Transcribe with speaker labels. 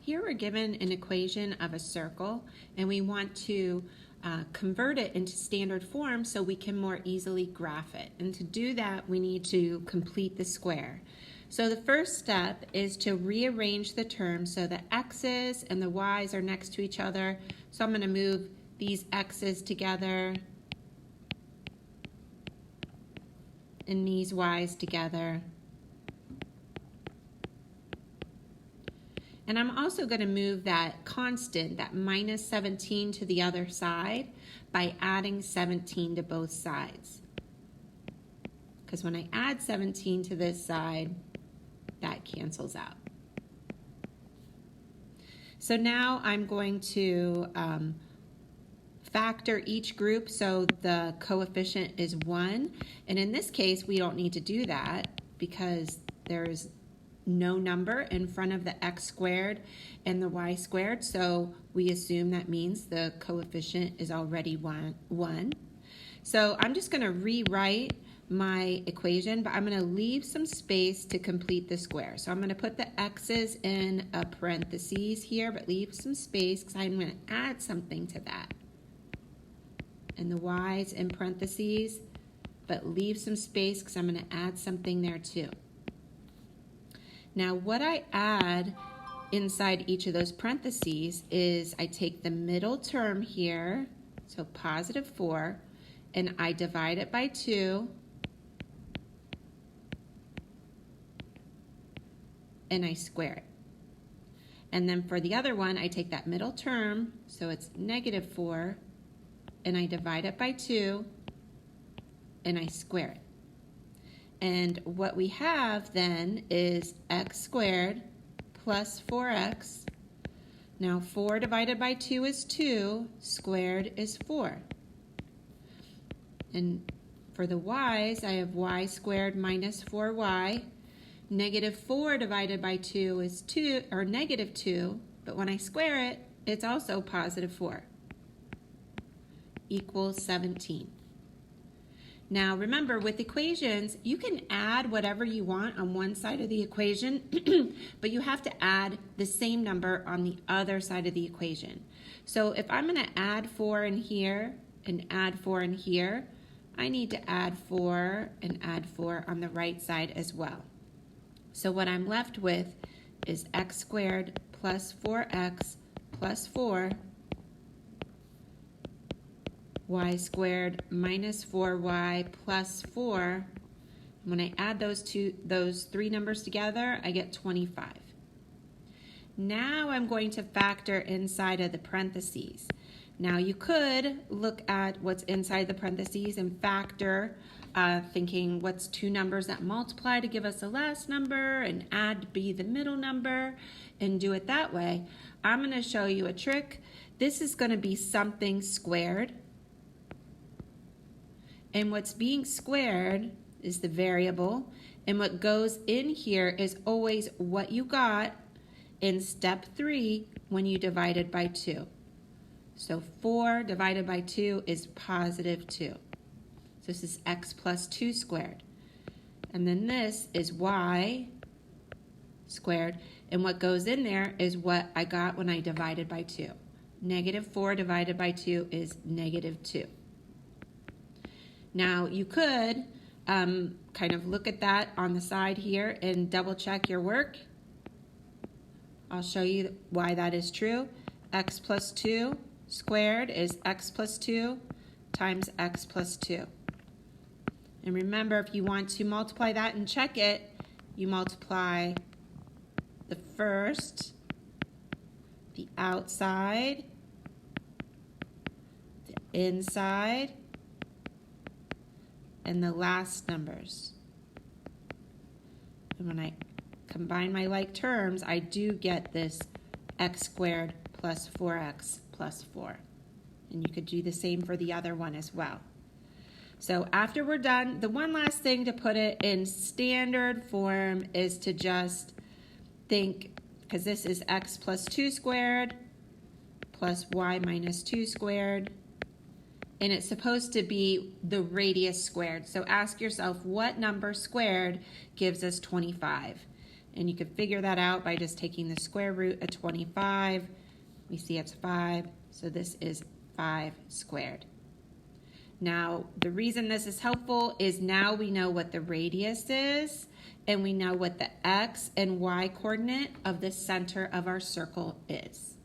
Speaker 1: Here we're given an equation of a circle, and we want to convert it into standard form so we can more easily graph it. And to do that, we need to complete the square. So the first step is to rearrange the terms so the x's and the y's are next to each other. So I'm going to move these x's together and these y's together. And I'm also going to move that constant, that minus 17, to the other side by adding 17 to both sides. Because when I add 17 to this side, that cancels out. So now I'm going to factor each group so the coefficient is 1. And in this case, we don't need to do that because there's no number in front of the x squared and the y squared, so we assume that means the coefficient is already 1. So I'm just going to rewrite my equation, but I'm going to leave some space to complete the square. So I'm going to put the x's in a parentheses here, but leave some space because I'm going to add something to that. And the y's in parentheses, but leave some space because I'm going to add something there too. Now what I add inside each of those parentheses is I take the middle term here, so positive 4, and I divide it by 2, and I square it. And then for the other one, I take that middle term, so it's negative 4, and I divide it by 2, and I square it. And what we have then is x squared plus 4x. Now 4 divided by 2 is 2, squared is 4. And for the y's, I have y squared minus 4y. Negative 4 divided by 2 is 2, or negative 2, but when I square it, it's also positive 4, equals 17. Now remember, with equations, you can add whatever you want on one side of the equation, but you have to add the same number on the other side of the equation. So if I'm going to add 4 in here and add 4 in here, I need to add 4 and add 4 on the right side as well. So what I'm left with is x squared plus 4x plus 4, y squared minus 4y plus 4. When I add those three numbers together, I get 25. Now I'm going to factor inside of the parentheses. Now you could look at what's inside the parentheses and factor, thinking what's two numbers that multiply to give us the last number and add to be the middle number, and do it that way. I'm going to show you a trick. This is going to be something squared. And what's being squared is the variable, and what goes in here is always what you got in step 3 when you divided by 2. So 4 divided by 2 is positive 2. So this is x plus 2 squared. And then this is y squared, and what goes in there is what I got when I divided by 2. Negative 4 divided by 2 is negative 2. Now you could kind of look at that on the side here and double check your work. I'll show you why that is true. X plus 2 squared is x plus 2 times x plus 2. And remember, if you want to multiply that and check it, you multiply the first, the outside, the inside, and the last numbers. And when I combine my like terms, I do get this x squared plus 4x plus 4. And you could do the same for the other one as well. So after we're done, the one last thing to put it in standard form is to just think, because this is x plus 2 squared plus y minus 2 squared, and it's supposed to be the radius squared. So ask yourself, what number squared gives us 25? And you could figure that out by just taking the square root of 25. We see it's 5, so this is 5 squared. Now, the reason this is helpful is now we know what the radius is, and we know what the x and y coordinate of the center of our circle is.